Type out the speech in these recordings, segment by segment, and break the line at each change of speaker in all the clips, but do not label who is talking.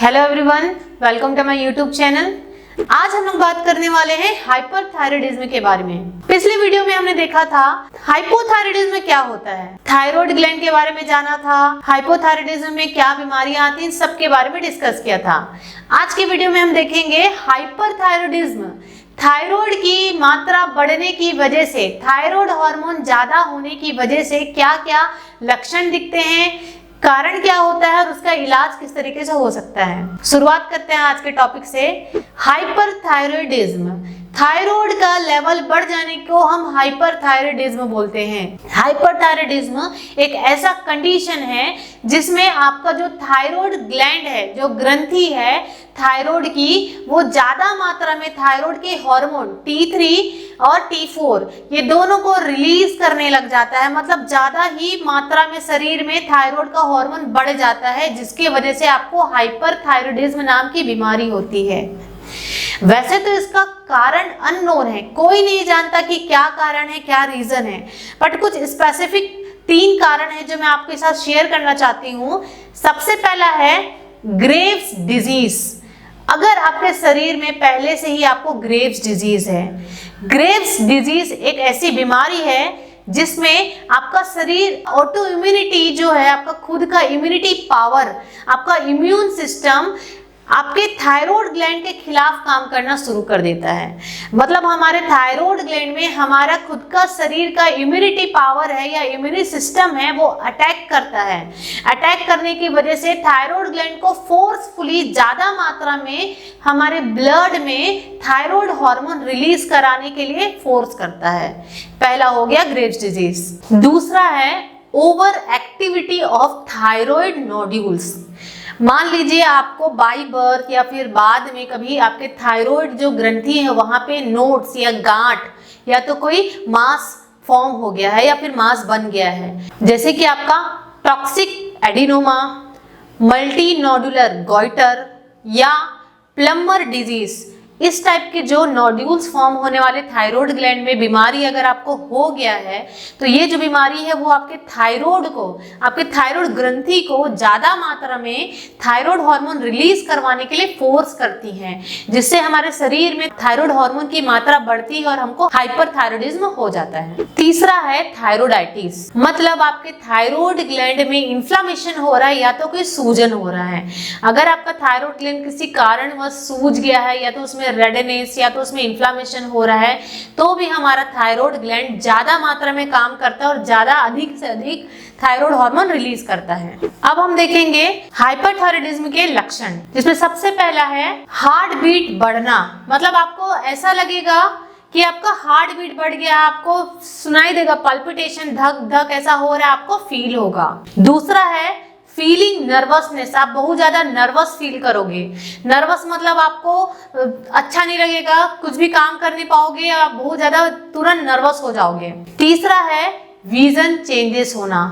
Hello everyone, welcome to my YouTube channel. आज हम लोग बात करने वाले हैं हाइपरथायराइडिज्म के बारे में। पिछले वीडियो में हमने देखा था हाइपोथायराइडिज्म क्या होता है, थायराइड ग्लैंड के बारे में जाना था, हाइपोथायराइडिज्म में क्या बीमारियां आती हैं, सब के बारे में डिस्कस किया था। आज के वीडियो में हम देखेंगे हाइपरथायराइडिज्म, थायराइड की मात्रा बढ़ने की वजह से, थायराइड हार्मोन ज्यादा होने की वजह से क्या क्या लक्षण दिखते हैं, कारण क्या होता है और उसका इलाज किस तरीके से हो सकता है। शुरुआत करते हैं आज के टॉपिक से। हाइपरथायराइडिज्म, थायराइड का लेवल बढ़ जाने को हम हाइपरथायराइडिज्म बोलते हैं। हाइपरथायराइडिज्म एक ऐसा कंडीशन है जिसमें आपका जो थायराइड ग्लैंड है, जो ग्रंथि है थायराइड की, वो ज्यादा मात्रा में थायराइड के हार्मोन T3 और T4 ये दोनों को रिलीज करने लग जाता है। मतलब ज्यादा ही मात्रा में शरीर में थायराइड का हार्मोन बढ़ जाता है, जिसकी वजह से आपको हाइपरथायराइडिज्म नाम की बीमारी होती है। वैसे तो इसका कारण अननोन है, कोई नहीं जानता कि क्या कारण है, क्या रीजन है, बट कुछ स्पेसिफिक 3 कारण है जो मैं आपके साथ शेयर करना चाहती हूँ। सबसे पहला है ग्रेव्स डिजीज। अगर आपके शरीर में पहले से ही आपको ग्रेव्स डिजीज है, ग्रेव्स डिजीज एक ऐसी बीमारी है जिसमें आपका शरीर ऑटो इम्यूनिटी जो है, आपका खुद का इम्यूनिटी पावर, आपका इम्यून सिस्टम आपके थायराइड ग्लैंड के खिलाफ काम करना शुरू कर देता है। मतलब हमारे थायराइड ग्लैंड में हमारा खुद का शरीर का इम्यूनिटी पावर है या इम्यूनिटी सिस्टम है, वो अटैक करता है। अटैक करने की वजह से थायराइड ग्लैंड को फोर्सफुली ज्यादा मात्रा में हमारे ब्लड में थायराइड हार्मोन रिलीज कराने के लिए फोर्स करता है। पहला हो गया ग्रेव्स डिजीज। दूसरा है over activity of thyroid nodules. मान लीजिए आपको बाई बर्थ या फिर बाद में कभी आपके थायराइड जो ग्रंथि है वहां पे नोड्स या गांठ या तो कोई मास फॉर्म हो गया है या फिर मास बन गया है, जैसे कि आपका toxic adenoma, multi nodular goitre या प्लम्बर डिजीज। इस टाइप के जो नोड्यूल्स फॉर्म होने वाले थायराइड ग्लैंड में बीमारी अगर आपको हो गया है, तो ये जो बीमारी है वो आपके थायराइड को, आपके थायराइड ग्रंथि को ज्यादा मात्रा में थायराइड हार्मोन रिलीज करवाने के लिए फोर्स करती है, जिससे हमारे शरीर में थायराइड हार्मोन की मात्रा बढ़ती है और हमको हाइपरथायराइडिज्म हो जाता है। तीसरा है थायराइडाइटिस। मतलब आपके थायराइड ग्लैंड में इन्फ्लामेशन हो रहा है या तो कोई सूजन हो रहा है। अगर आपका थायराइड ग्लैंड किसी कारणवश सूज गया है या तो उसमें रेडनेस या तो उसमें इन्फ्लामेशन हो रहा है, तो भी हमारा थायराइड ग्लैंड ज्यादा मात्रा में काम करता है और ज्यादा अधिक से अधिक थायराइड हार्मोन रिलीज करता है। अब हम देखेंगे हाइपरथायराइडिज्म के लक्षण, जिसमें सबसे पहला है हार्ट बीट बढ़ना। मतलब आपको ऐसा लगेगा कि आपका हार्ट बीट बढ़ गया, आपको सुनाई देगा पल्पिटेशन, धक धक ऐसा हो रहा है, आपको फील होगा। दूसरा है फीलिंग नर्वसनेस, आप बहुत ज्यादा नर्वस फील करोगे। नर्वस मतलब आपको अच्छा नहीं लगेगा, कुछ भी काम कर नहीं पाओगे, आप बहुत ज्यादा तुरंत नर्वस हो जाओगे। तीसरा है विजन चेंजेस होना।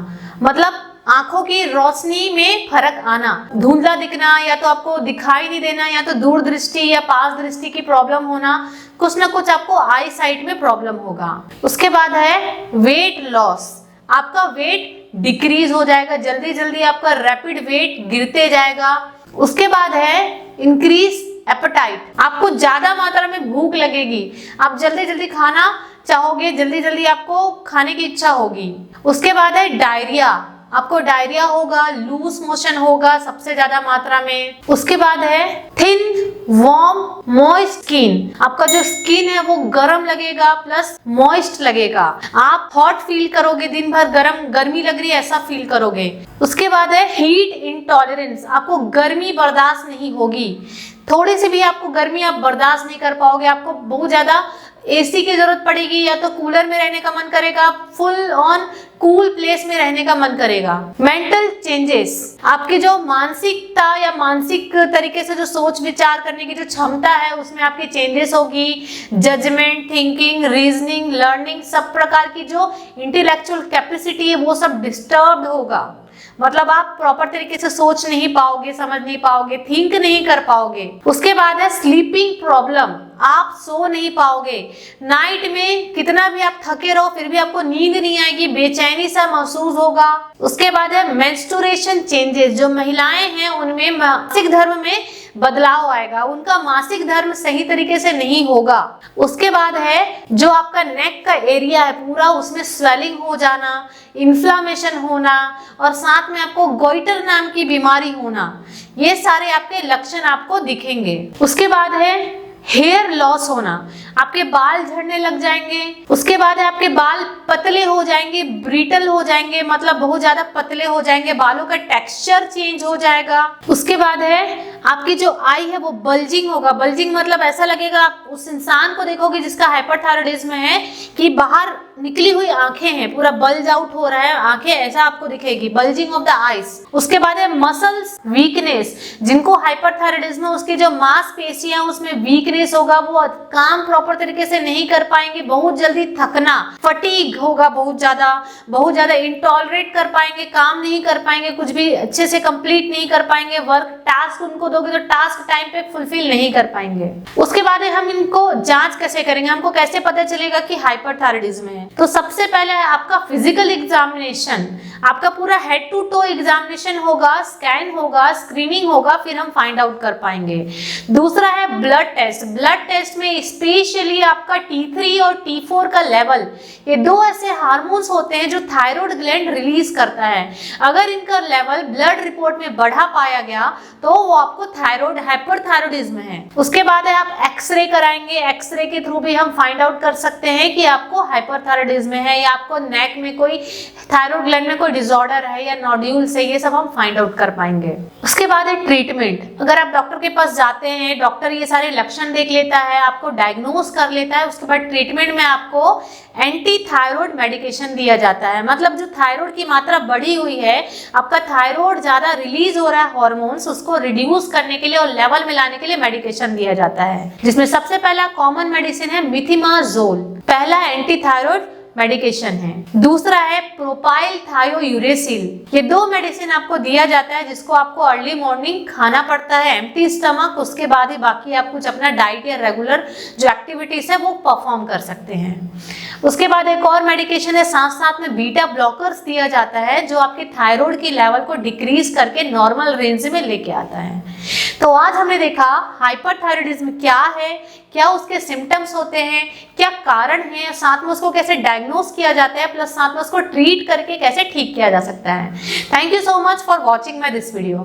मतलब आंखों की रोशनी में फर्क आना, धुंधला दिखना, या तो आपको दिखाई नहीं देना, या तो दूर दृष्टि या पास दृष्टि की प्रॉब्लम होना, कुछ ना कुछ आपको आई साइट में प्रॉब्लम होगा। उसके बाद है वेट लॉस। आपका वेट डिक्रीज हो जाएगा, जल्दी जल्दी आपका रैपिड वेट गिरते जाएगा। उसके बाद है इंक्रीज एपेटाइट। आपको ज्यादा मात्रा में भूख लगेगी, आप जल्दी जल्दी खाना चाहोगे, जल्दी जल्दी आपको खाने की इच्छा होगी। उसके बाद है डायरिया। आपको डायरिया होगा, लूज मोशन होगा सबसे ज्यादा मात्रा में। उसके बाद है थिन वार्म मॉइस्ट स्किन। आपका जो स्किन है वो गर्म लगेगा प्लस मॉइस्ट लगेगा, आप हॉट फील करोगे, दिन भर गर्मी लग रही है ऐसा फील करोगे। उसके बाद है हीट इंटॉलरेंस। आपको गर्मी बर्दाश्त नहीं होगी, थोड़ी सी भी आपको गर्मी आप बर्दाश्त नहीं कर पाओगे, आपको बहुत ज्यादा एसी की जरूरत पड़ेगी या तो कूलर में रहने का मन करेगा, फुल ऑन कूल प्लेस में रहने का मन करेगा। मेंटल चेंजेस, आपकी जो मानसिकता या मानसिक तरीके से जो सोच विचार करने की जो क्षमता है उसमें आपकी चेंजेस होगी। जजमेंट, थिंकिंग, रीजनिंग, लर्निंग, सब प्रकार की जो इंटेलेक्चुअल कैपेसिटी है वो सब डिस्टर्ब होगा। मतलब आप प्रॉपर तरीके से सोच नहीं पाओगे, समझ नहीं पाओगे, थिंक नहीं कर पाओगे। उसके बाद है स्लीपिंग प्रॉब्लम। आप सो नहीं पाओगे। नाइट में कितना भी आप थके रहो फिर भी आपको नींद नहीं आएगी, बेचैनी सा महसूस होगा। उसके बाद है मेंस्ट्रुएशन चेंजेस, जो महिलाएं हैं उनमें मासिक धर्म में बदलाव आएगा, उनका मासिक धर्म सही तरीके से नहीं होगा। उसके बाद है जो आपका नेक का एरिया है पूरा उसमें स्वेलिंग हो जाना, इन्फ्लामेशन होना और साथ में आपको गोइटर नाम की बीमारी होना, ये सारे आपके लक्षण आपको दिखेंगे। उसके बाद है हेयर लॉस होना, आपके बाल झड़ने लग जाएंगे। उसके बाद है आपके बाल पतले हो जाएंगे, ब्रिटल हो जाएंगे, मतलब बहुत ज्यादा पतले हो जाएंगे, बालों का टेक्सचर चेंज हो जाएगा। उसके बाद है आपकी जो आई है वो बल्जिंग होगा। बल्जिंग मतलब ऐसा लगेगा आप उस इंसान को देखोगे जिसका हाइपरथायराइडिज्म है कि बाहर निकली हुई आंखें हैं, पूरा बल्ज आउट हो रहा है आंखें, ऐसा आपको दिखेगी, बल्जिंग ऑफ द आईज। उसके बाद है मसल्स वीकनेस, जिनको हाइपरथायराइडिज्म है उसकी जो मांसपेशियां उसमें वीकनेस होगा, वो काम प्रॉपर तरीके से नहीं कर पाएंगे, बहुत जल्दी थकना, फटीग होगा, बहुत ज्यादा इंटॉलरेट कर पाएंगे, काम नहीं कर पाएंगे, कुछ भी अच्छे से कंप्लीट नहीं कर पाएंगे, वर्क टास्क उनको दोगे तो टास्क टाइम पे फुलफिल नहीं कर पाएंगे। उसके बाद हम इनको जांच कैसे करेंगे, हमको कैसे पता चलेगा कि हाइपरथायराइडिज्म है? तो सबसे पहले है आपका फिजिकल एग्जामिनेशन, आपका पूरा हेड टू टो एग्जामिनेशन होगा, स्कैन होगा, स्क्रीनिंग होगा, फिर हम फाइंड आउट कर पाएंगे। दूसरा है ब्लड टेस्ट। ब्लड टेस्ट में स्पेशली आपका T3 और T4 का लेवल, ये दो ऐसे हार्मोन्स होते हैं जो थायराइड ग्लैंड रिलीज करता है। अगर इनका लेवल ब्लड रिपोर्ट में बढ़ा पाया गया तो वो आपको थायराइड हाइपरथायराइडिज्म है। उसके बाद है आप एक्सरे कराएंगे, एक्सरे के थ्रू भी हम फाइंड आउट कर सकते हैं कि आपको हाइपरथायराइडिज्म है या आपको नेक में कोई थायराइड ग्लैंड में कोई डिसऑर्डर है या नोड्यूल्स है, ये सब हम फाइंड आउट कर पाएंगे। उसके बाद है ट्रीटमेंट। अगर आप डॉक्टर के पास जाते हैं, डॉक्टर ये सारे लक्षण देख लेता है, आपको डायग्नोज कर लेता है, उसके बाद ट्रीटमेंट में आपको एंटी थायराइड मेडिकेशन दिया जाता है। मतलब जो थायराइड की मात्रा बढ़ी हुई है, आपका थायराइड ज्यादा रिलीज हो रहा है हार्मोन्स, उसको रिड्यूस करने के लिए और लेवल में लाने के लिए मेडिकेशन दिया जाता है, जिसमें सबसे पहला कॉमन मेडिसिन है मिथिमाजोल, पहला एंटी थायराइड मेडिकेशन है। दूसरा है प्रोपाइल थायोयूरेसिल, ये दो मेडिसिन आपको दिया जाता है जिसको आपको अर्ली मॉर्निंग खाना पड़ता है एम्प्टी स्टमक, उसके बाद ही बाकी आप कुछ अपना डाइट या रेगुलर जो एक्टिविटीज है वो परफॉर्म कर सकते हैं। उसके बाद एक और मेडिकेशन है, साथ साथ में बीटा ब्लॉकर्स दिया जाता है जो आपके थायराइड की लेवल को डिक्रीज करके नॉर्मल रेंज में लेके आता है। तो आज हमने देखा हाइपरथायराइडिज्म क्या है, क्या उसके सिम्टम्स होते हैं, क्या कारण है, साथ में उसको कैसे डायग्नोस किया जाता है, प्लस साथ में उसको ट्रीट करके कैसे ठीक किया जा सकता है। Thank you so much for watching my this video.